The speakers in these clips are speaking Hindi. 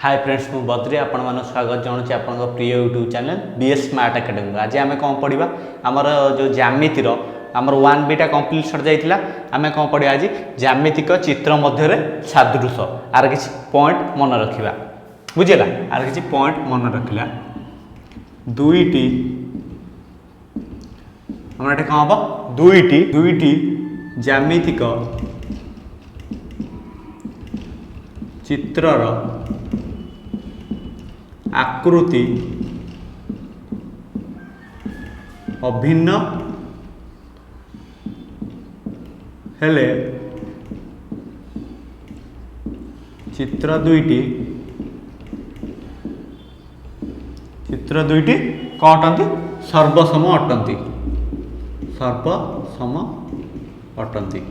हाय फ्रेंड्स मु बद्री आपण मानक स्वागत जनाऊँ आप प्रिय YouTube channel BS smart academy. आज आम कौन पढ़ा आमर जो ज्यामितिर आमर 1B कंप्लीट सर जाइला आम कौन पढ़ा आज ज्यामितिक चित्र मध्य सादृश आर किसी पॉइंट मन रखा बुझेगा आर किसी पॉइंट मन रखला दुईटी आम ये कौन हम दुईटी ज्यामितिक चित्रर आकृति अभिन्न हेले चित्र दुईटी कौन अटंती सर्वसम अटंती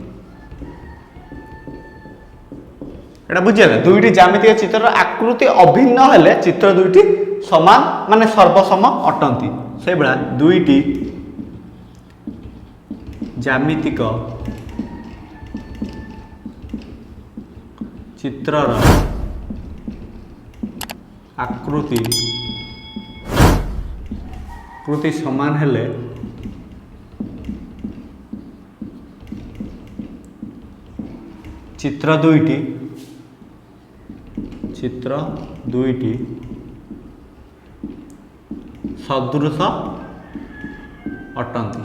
एटा बुझिगला दुईटी ज्यामितिक चित्र आकृति अभिन्न हेले चित्र दुईटी समान माने सर्वसम अटंती से बड़ा दुईटी ज्यामितिक चित्रर आकृति समान हेले चित्र दुईटी सदृश अटंती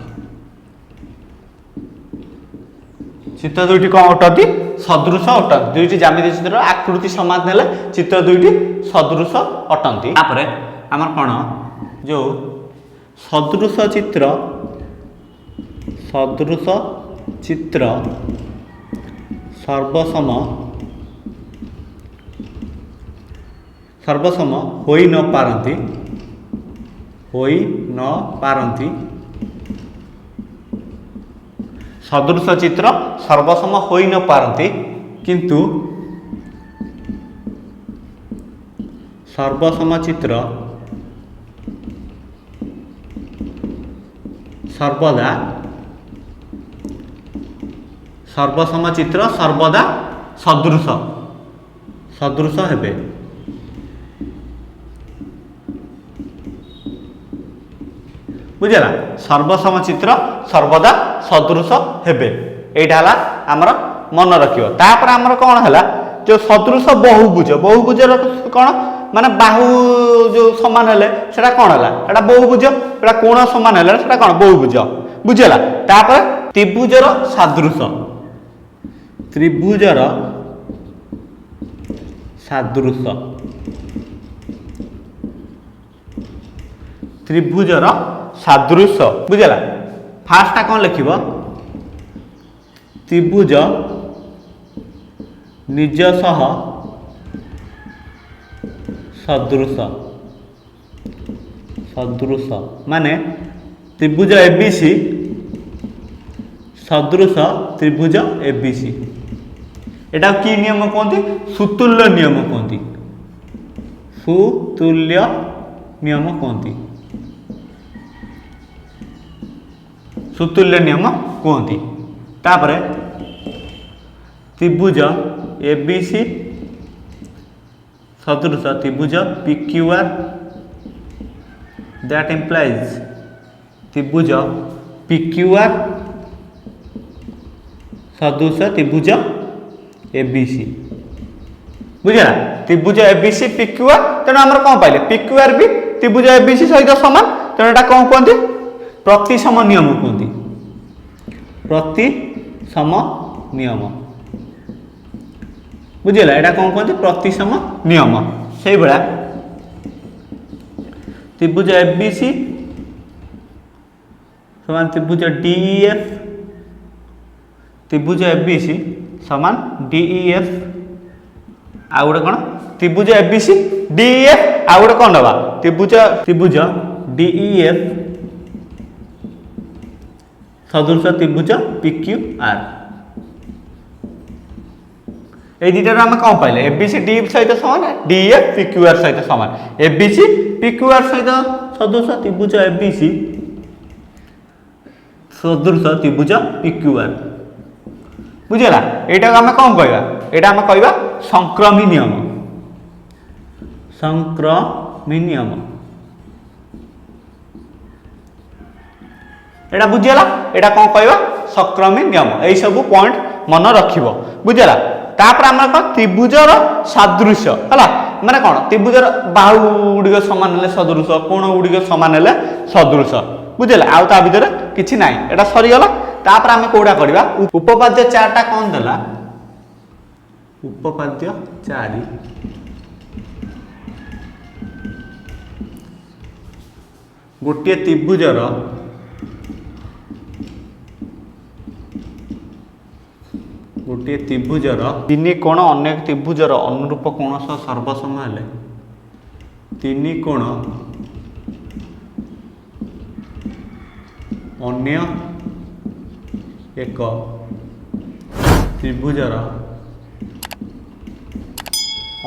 चित्र दुईटी कौन अटंती सदृश अटंती दुईटी ज्यामितिक चित्र आकृति समान हेले चित्र दुईटी सदृश अटंती। तापर आमर कौन जो सदृश चित्र सर्वसम होई न पारंती सदृश चित्र सर्वसम होई न पारंती किंतु सर्वसम चित्र सर्वदा सदृश हेबे बुझेगा सर्वसम चित्र सर्वदा सदृश हेबे एटा हला हमर मन रखियो। तापर हमर कोन हला जो सदृश बहुभुज कोन माने बाहु जो समान हेले सेटा कोन हला एटा बहुभुज एटा कोण समान हेले सेटा कोन बहुभुज बुझेला। तापर त्रिभुजर सादृश त्रिभुजर सादृश बुझेला फास्ट कौन लिखिब त्रिभुज निज सह सदृश माने त्रिभुज एबीसी सदृश त्रिभुज एबीसी एटा की नियम कहते सुतुल्य नियम कहते सुतुल्य नियम कहती। तापर त्रिभुज एबीसी सदृश त्रिभुज पीक्यूआर दैट इम्प्लाइज त्रिभुज पीक्यूआर सदृश त्रिभुज एबीसी बुझेगा त्रिभुज एबीसी पीक्यूआर तेणु आमर कौन पाइले पीक्यूआर भी त्रिभुज एबीसी सहित समान तेणु एटा कौन कहते प्रतिसम नियम कहते प्रतिसम नियम बुझेगा एटा कौन कहते प्रतिसम नियम से भाया त्रिभुज एबीसी समान त्रिभुज डीईएफ त्रिभुज एबीसी समान डीईएफ आ गोटे कौन त्रिभुज एबीसी डीईएफ आ गोटे कौन दबा त्रिभुज डीईएफ सदृश त्रिभुज पीक्यूआर ए दुटा आम कौन पाइले एबीसी डी सहित समान डीएफ पीक्यूआर सहित समान एबीसी पीक्यूआर सहित सदृश त्रिभुज एबीसी सदृश त्रिभुज पीक्यूआर बुझेगा। यहाँ आम कौन कहवा यहाँ आम कहवा संक्रमी नियम संक्रमी नियम एटा बुझीगला एटा कौन कहवा संक्रमी नियम यही सब पॉइंट मन रखिबो बुझीगला तापर आम कौन त्रिभुजर सादृश्य है माने कौन त्रिभुजर बाहु गुड़िक सामान हेले सदृश कोण गुड़िक सामान हेले सदृश बुझीगला आउ ता भीतर किछि नाही एटा सरीगला तापर आम कोडा करबा उपपाद्य चारटा कौन देला उपपाद्य चारि गोटे त्रिभुजर गोटे त्रिभुजर तीन कोण अन्य त्रिभुजर अनुरूप कोण सह सर्वसम हेले तीन कोण अन्य एक त्रिभुजर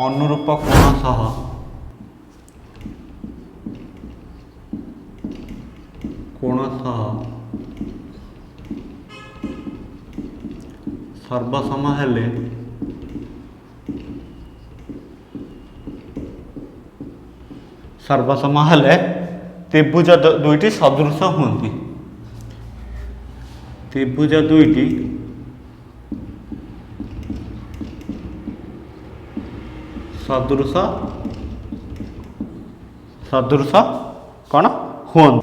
अनुरूप कोण सह सर्वसम हेले त्रिभुज दुईटी सदृश हुंती त्रिभुज दुईटी सदृश कौन हुन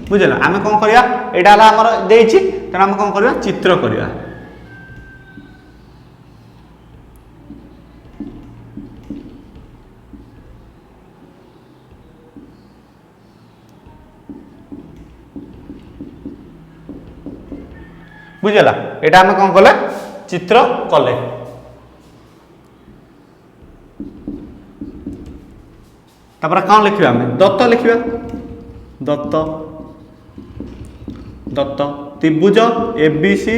बुझेगा आम कौन करवा यहाँ आमर देछि तेना आम कौन करवा चित्र करवा बुझेगा यहाँ आम कौन कले चित्र कले तापर कौन लिखा आम दत्त लिखा दत्त दत्त त्रिभुज एबीसी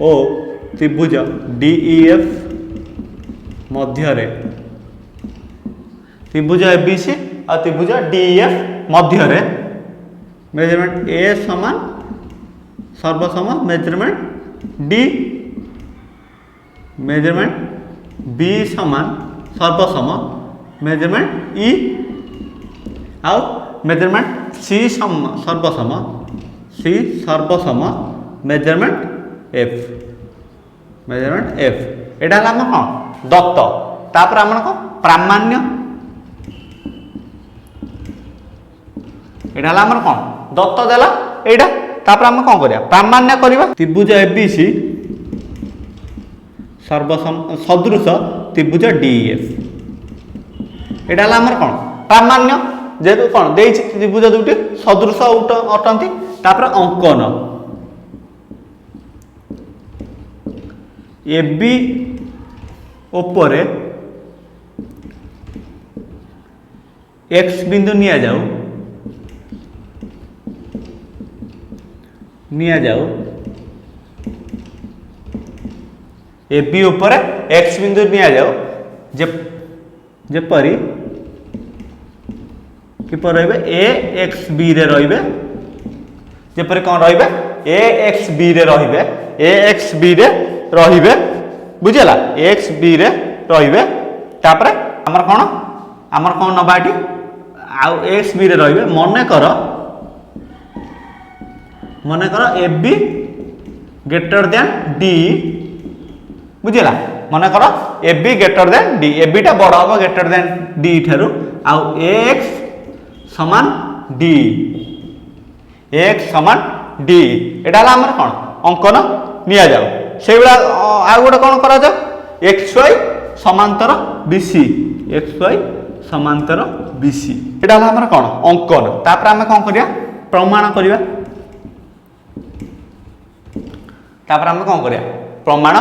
ओ त्रिभुज डीईएफ मध्य त्रिभुज एबीसी और त्रिभुज डीईएफ मध्य मेजरमेंट ए समान सर्वसम मेजरमेंट डी मेजरमेंट बी समान सर्वसम मेजरमेंट ई आउ मेजरमेंट सी सर्वसम सी सर्वसम मेजरमेंट एफ एटा आम कौन दत्त तापर आम कौन प्रामाण्य एटा आम कौन दत्त देला एटा तापर आम कौन करिया प्रामाण्य करिवा त्रिभुज एबीसी सर्वसम सदृश त्रिभुज डीएफ एटा आम कौन प्रामाण्य जेहेतु कौन देछि त्रिभुज दुटी सदृश अटंती तापर अंकन एबी उपरे एक्स बिंदु निया जाऊ एबी उपरे एक्स बिंदु निया जाऊ जेपरी किपर रहिबे ए एक्स बी रे रहिबे जेपरी कौन रहिबे ए एक्स बी रे रहिबे बुझेला एक्स बी रे रहिबे तापरे हमर कौन नबाटी आ एक्स बी रे रहिबे मने कर A B greater than D बुझेला मने कर A B greater than D A B टा बड़ हम ग्रेटर देन डी ठारू आ एक्स समान डी एक्स समान डी एटा हमर कौन अंकन निया जाऊ से आ गोटे कौन करा जाऊ एक्स वाई समांतर बीसी एक्स वाई समांतर बीसी एटा हमर कौन अंकन तापर आमे कौन करिया प्रमाण करिया तापर आमे कौन करिया प्रमाण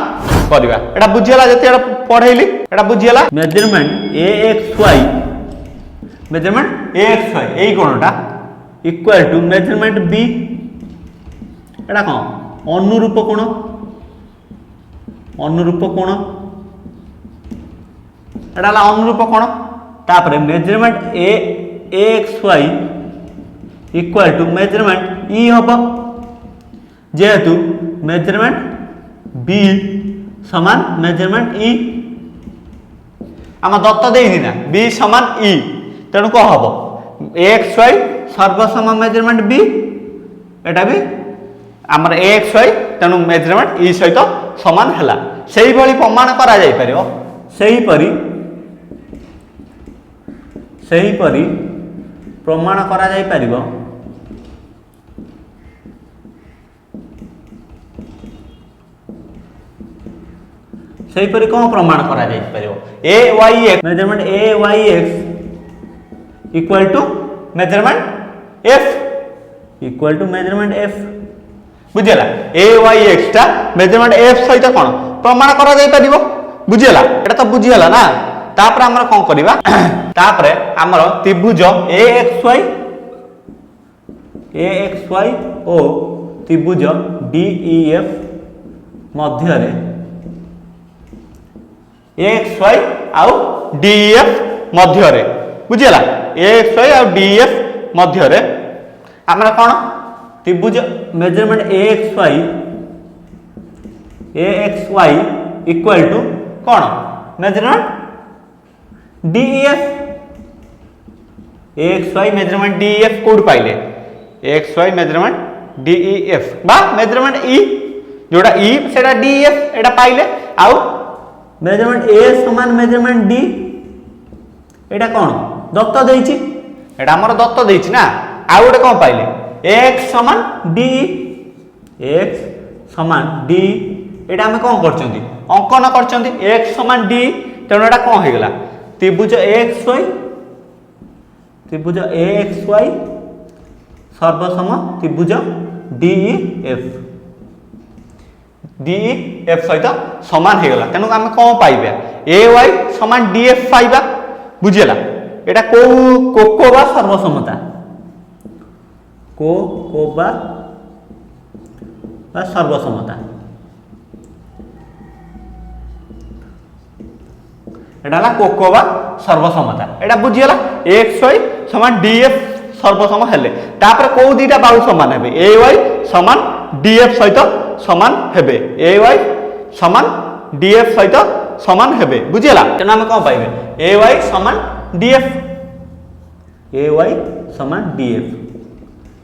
करिया एटा बुझियला जते पढैली एटा बुझियला measurement A X Y measurement A X Y एई कोणटा इक्वल टू मेजरमेंट बी एटा कौन अनुरूप कोण एटा अनुरूप कोण तापर measurement A X Y equal to measurement E हम जेहेतु मेजरमेंट बी समान मेजरमेंट ई आम दत्त देनी ना बी समान ई तेणु कौन हम एक्स वाई सर्वसम मेजरमेंट बी एटा भी आमर एक्स वाई तेणु मेजरमेंट ई सहित समान है से प्रमाण करा जाई परियो सेहीपरि प्रमाण करा जाई परिबो सेहीपरि कौन प्रमाण करा जाई परिबो A Y X measurement A Y X equal to measurement F equal to measurement F बुझेला ए वाई एक्स टा मेजरमेंट एफ सहित कौन प्रमाण करा जाई परिबो बुझेला एटा तो बुझियला ना तापर हमर कोन करबा तापर हमर त्रिभुज AXY ओ त्रिभुज DEF मध्य रे AXY आउ DEF मध्य रे बुझियला AXY आउ DEF मध्य रे हमर कोन त्रिभुज मेजरमेंट AXY इक्वल टू कौन measurement DEF AXY measurement DEF code पाइले AXY मेजरमेंट DEF बा मेजरमेंट E जोड़ा E सेटा DEF एटा पाइले आउ मेजरमेंट A समान मेजरमेंट D एटा कौन दत्त देइछि एटा हमर दत्त देइछि ना आउ गोटे कौन पाइले x समान D x समान D एटा हम कौन करछंती अंकन करछंती x समान D तेणु एटा कौन हो गला त्रिभुज AXY सर्वसम त्रिभुज DEF सहित समान हो गला तेणु आम कौन पाइबा AY समान DF पाइबा बुझेला एटा कोकोबा सर्वसमता कोकोबा सर्वसमता एटा कोकोबा सर्वसमता एटा बुझियला XY समान DF सर्वसम हेले तापर को दीटा बाहु समान हेबे AY समान DF सहित समान हेबे AY समान DF सहित समान हेबे बुझियला तेना हम कोन पाइबे AY समान DF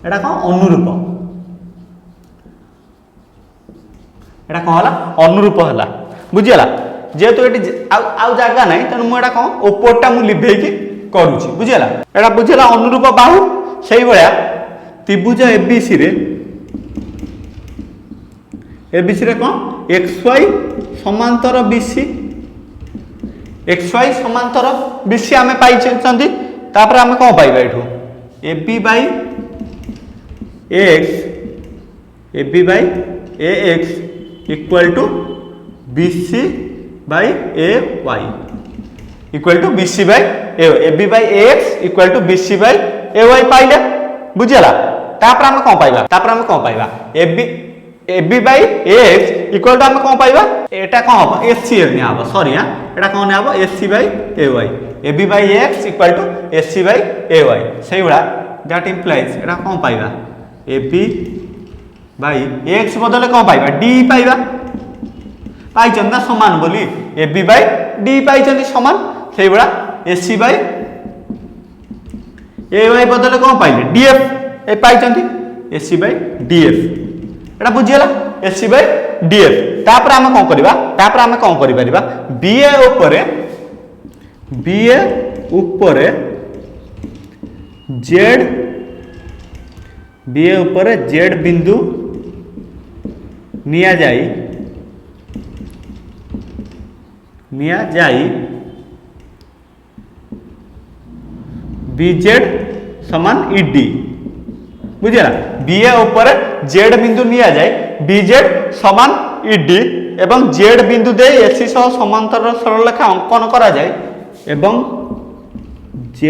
एटा कोन अनुरूप एटा कोन हला अनुरूप हला बुझियला जेहेतु ये आउ जगह ना तेणु मुझे कौन ओपोटा मु लिभे करुच्ची बुझेगा एटा बुझेगा अनुरूप बाहु से भाया त्रिभुज एबीसी रे कौन XY समांतर BC XY समांतर BC आम पाई तापर आम कौन पाइबा एठू AB by AX equal to BC by AY equal to BC by AY AB by AX equal to BC by AY पाइले बुझेला तापर हम कोन पाइबा AB by AX equal to हम कोन पाइबा एटा कोन हो SC ने आबो सॉरी हां एटा कोन ने आबो SC by AY AB by AX equal to SC by AY सही बडा दैट इंप्लाइज एटा कोन पाइबा AB by AX बदले कोन पाइबा D पाइबा पाइछन ना समान बोली AB बाय D पाइछन समान सेही बडा SC बाय AY बदले कोन पाइले DF ए पाइछन SC बाय DF एटा बुझियला SC बाय DF तापर हम कोन करबा BA ऊपर Z बिंदु निया जाई BZ समान ED बुझेला BA ऊपर Z बिंदु निया जाए BZ समान ED एवं Z बिंदु दे AC सह समांतर सरलरेखा अंकन करा जाए एवं Z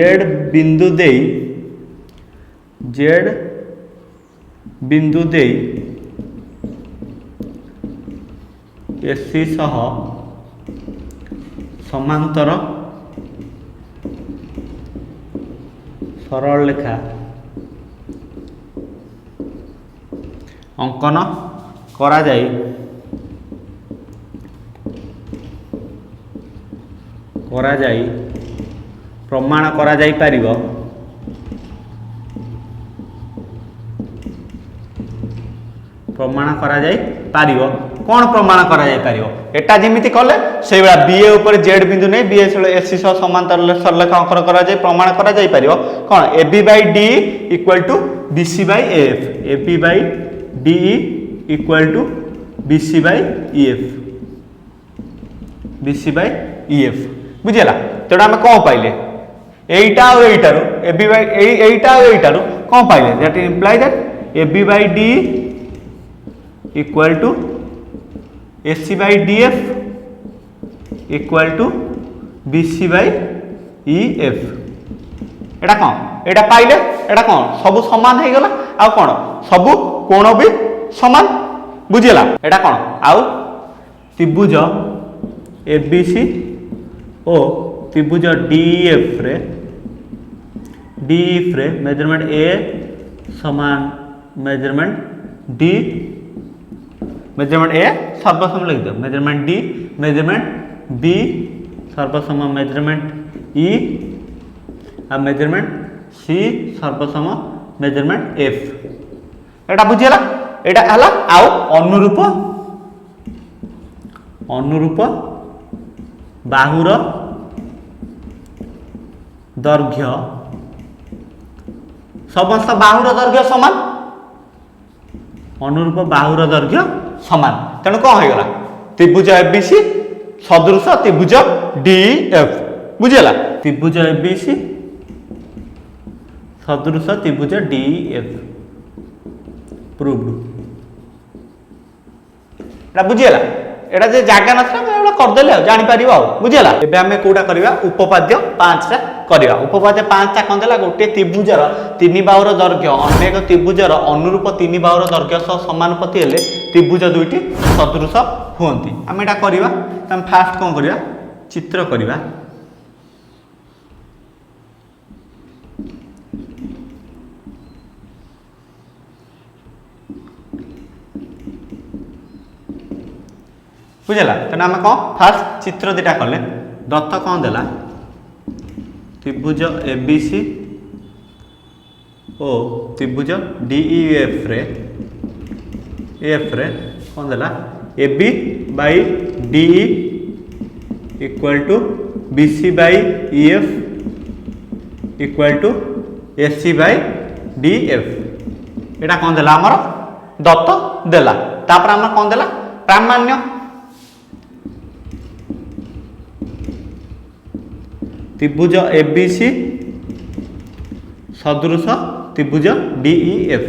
बिंदु दे AC सह समांतर सरल रेखा अंकन करा जाए प्रमाण करा जाई पारिबो कौन प्रमाण करा जाई पारिबो एटा जेमिति कले से बेला बीए ऊपर जेड बिंदु नै बीए एसी सह समांतर सरलेख अंकन करा जाई प्रमाण करा जाई पारिबो कौन AB by D equal to BC by F AB by D equal to BC by EF बुझिला तेडा हम कौन पाइले एटा और एटारो एबी बाई एटा और एटारो कौन पाइले that imply that AB by D equal to AC by DF equal to BC by EF एटा कौन एटा पाइले एटा कौन सब समान हो गला आ कौन सब कोण भी समान बुझिला एटा कौन आउ त्रिभुज एबीसी ओ त्रिभुज डीएफ रे मेजरमेंट ए समान मेजरमेंट डी मेजरमेंट ए सर्वसम लिख दो मेजरमेंट डी मेजरमेंट बी सर्वसम मेजरमेंट ई आ मेजरमेंट सी सर्वसम मेजरमेंट एफ एटा बुझिला एटा हला आउ अनुरूप बाहुर दैर्घ्य समस्त बाहुर दैर्घ्य समान अनुरूप बाहुर दैर्घ्य समान तेणु कौन हो गला त्रिभुज एबीसी सदृश त्रिभुज डीएफ बुझेला त्रिभुज एबीसी सदृश त्रिभुज डीएफ प्रूव्ड एटा बुझेला एटा जे जागा नथला एटा कर देले जानि परिबा बुझेला एबे हमें कोडा करबा उपपाद्य 5 टा करबा उपपाद्य 5 टा कोन देला गोटे त्रिभुजर तीन बाहुर दैर्घ्य अन्य एक त्रिभुजर अनुरूप तीन बाहुर दैर्घ्य सह समानुपाती हेले त्रिभुज दुईटी सदृश हुअन्ति हम एटा करबा हम फास्ट कोन करबा चित्र करबा बुझेला तेना हम कौन फास्ट चित्र दिटा कले दत्त कौन देला त्रिभुज एबीसी ओ त्रिभुज डीईएफ रे कौन देला AB by DE equal to BC by EF equal to AC by DF एटा कौन देला हमर दत्त देला तापर हम कौन देला प्रामाण्य त्रिभुज एबीसी सदृश त्रिभुज डीईएफ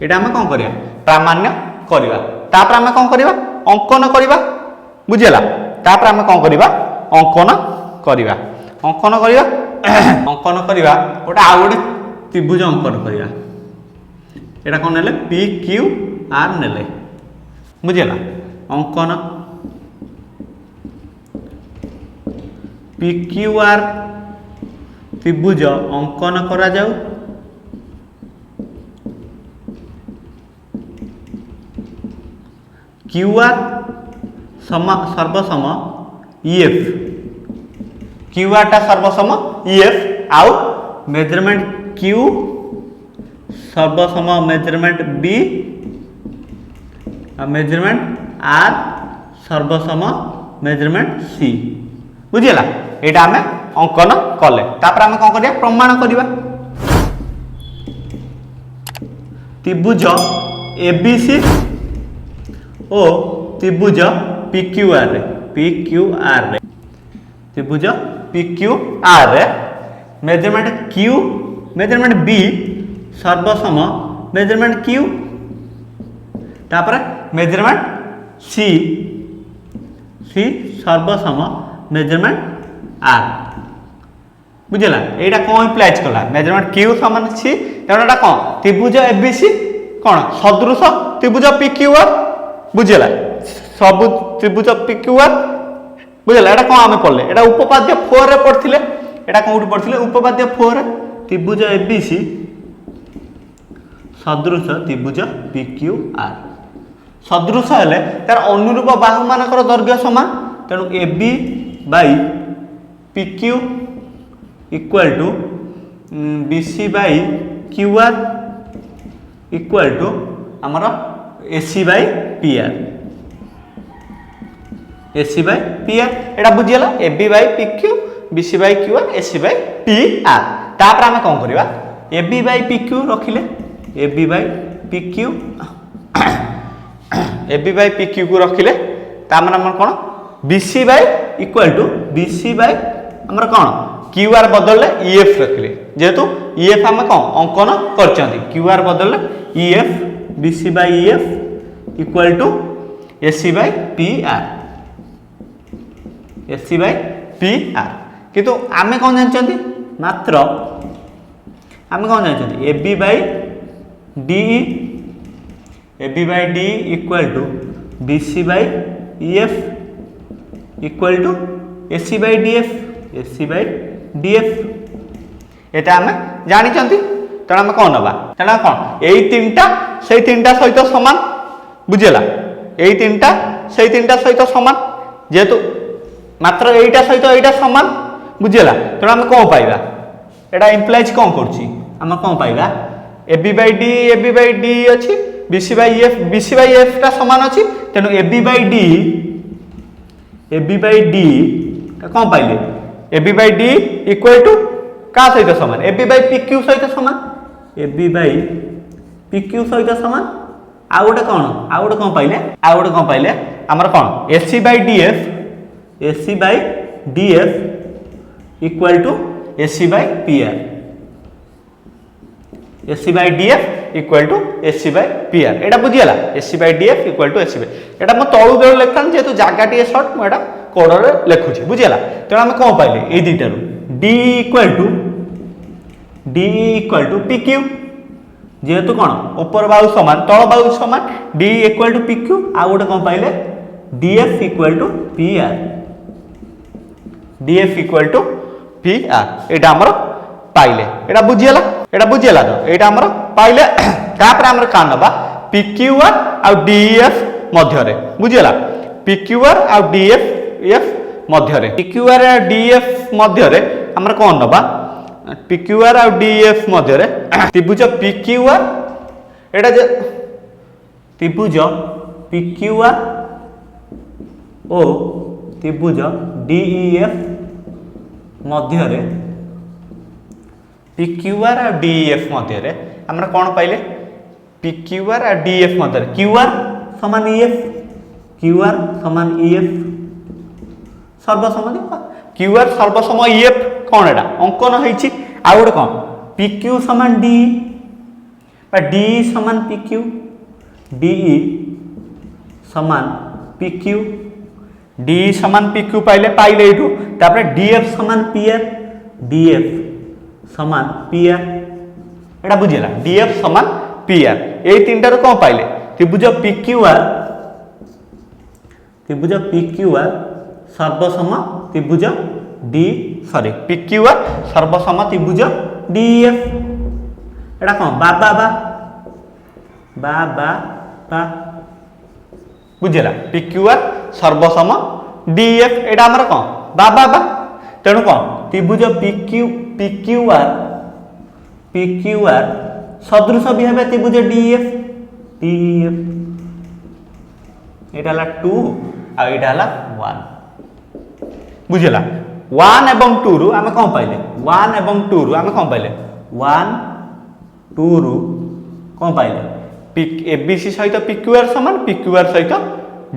एटा हम कौन करिया प्रामाण्य करिवा तापर हम कौन करिवा अंकन करिवा बुझिला तापर हम कौन करिवा अंकन करिवा ओटा आ गोटे त्रिभुज अंकन करिवा एटा कौन नेले पी क्यू आर नेले बुझिला अंकन PQR त्रिभुज अंकन करा जाऊ QR सर्वसम EF QR टा सर्वसम EF आउ मेजरमेंट Q सर्वसम मेजरमेंट B आ मेजरमेंट R सर्वसम मेजरमेंट C बुझिला एटा हमें अंकन कले तापर हमें कौन करिया प्रमाण करिवा त्रिभुज एबीसी ओ त्रिभुज PQR त्रिभुज PQR measurement Q measurement B सर्वसम मेजरमेंट Q तापर मेजरमेंट C सर्वसम मेजरमेंट R बुझला एटा कौन इम्प्लाइज कला मेजरमेंट Q समान सी तेणा कौन त्रिभुज एबीसी कौन सदृश त्रिभुज PQR बुझला सब त्रिभुज PQR बुझला एटा कौन आमे पढ़ले एटा उपपाद्य 4 रे पढ़थिले एटा कोउठी पढ़थिले उपपाद्य 4 त्रिभुज एबीसी सदृश त्रिभुज PQR सदृश हेले तार अनुरूप बाहु मानकर दैर्घ्य समान तेणु AB by PQ equal to BC by QR equal to आमर AC by PR AC by PR एटा बुझीगला AB by PQ BC by QR AC by PR तापर आमे कोन करबा AB बाई PQ रखिले AB by PQ AB by PQ को रखिले ता माने हमर कोन BC by equal to BC by हमर कोन QR बदलले EF रखिले जेहेतु EF हम कोन अंकन करचंती QR बदलले EF BC by EF equal to AC by PR AC by PR किंतु आमे कोन जानचंती मात्र आमे कोन जानचंती AB by DE AB by DE equal to BC by EF equal to AC by DF AC by DF एटा आमे जानि चंती तण आमे कोन नबा तण कोन एई तीनटा सेई तीनटा सहित समान बुझेला एई तीनटा सेई तीनटा सहित समान जेतु मात्र एईटा सहित एईटा समान बुझेला तण आमे कोन पाइबा एटा इंप्लाइज कोन करछि आमे कोन पाइबा AB by D AB by D अछि BC बाई F टा समान अछि तेनु AB बाई D कौन पाइले AB by D equal to का सहित समान AB बाई PQ सहित समान AB बाई PQ सहित समान आ गोटे कौन पाइले हमर कौन AC by DF equal to AC by PR AC by DF equal to AC by PR एटा बुझियला AC by DF equal to AC by एटा म तळु बेळ लेखन जेतु जागाटी शॉर्ट म एटा कोड रे लेखुछि बुझियला त हम कोन पाइले ए दुइटा रु D इक्वल टू PQ जेतु कोन ऊपर बाहु समान तळ बाहु समान D इक्वल टू PQ आ गोटे कोन पाइले DF equal to PR DF equal to PR एटा हमर पाइले एटा बुझियला तो एटा हमर पाइले तापर हमर का नबा PQR आ DF मध्य रे बुझियला PQR आ DF मध्य रे PQR आ DF मध्य रे हमर कोन नबा PQR आ DF मध्य रे त्रिभुज PQR एटा जे त्रिभुज PQR ओ त्रिभुज DEF मध्य रे PQR और DEF मध्य रे हमरा कोन पाइले PQR और DF मध्य रे QR समान EF सर्वसम QR सर्वसम EF कोन एटा अंकन होईछि आ गोटे कोन PQ समान DE बा DE समान PQ DE समान PQ DE समान PQ पाइले एठू तापर DF समान PR DF समान PR एटा बुझिला DF समान PR एई तीनटा रो कोन पाइले त्रिभुज PQR सर्वसम त्रिभुज PQR सर्वसम त्रिभुज DEF एटा कोन बा बुझिला PQR सर्वसम DEF एटा हमर कोन बा तेणु कोन त्रिभुज PQR सदृश भी हेबे त्रिभुज DEF एटा ला 2 आ एटा ला 1 बुझिला 1 एवं 2 रु आमे कोन पाइले 1 एवं 2 रु आमे कोन पाइले 1 2 रु कोन पाइले ABC सहित PQR समान PQR सहित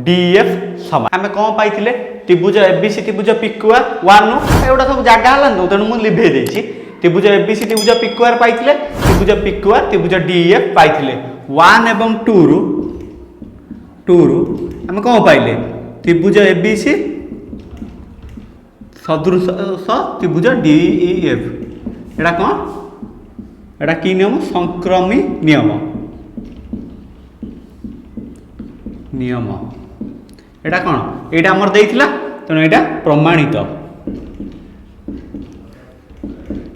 DF समान आमे कोन पाइथिले त्रिभुज ABC त्रिभुज PQR 1 नु एटा सब जागा हलन तेणु मु लिभे देछि त्रिभुज ABC त्रिभुज PQR पाइथिले त्रिभुज PQR त्रिभुज DF पाइथिले 1 एवं 2 रु हम कोन पाइले त्रिभुज ABC सदृश त्रिभुज DEF एटा कोन एटा की नियम संक्रमी नियम एटा कोन एटा हमर देइथिला तेणु एटा प्रमाणित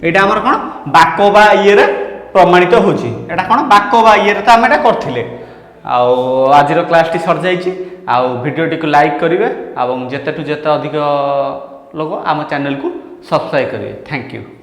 एटा हमर कोन बाकोबा इये रे प्रमाणित होची एटा कोन बाकोबा इये रे त हम एटा करथिले आ आजिर क्लास टी सर जाइछि आ वीडियो टी को लाइक करिवे आ जेते टु जेते अधिक लोग आम चैनल को सब्सक्राइब करिए। Thank you.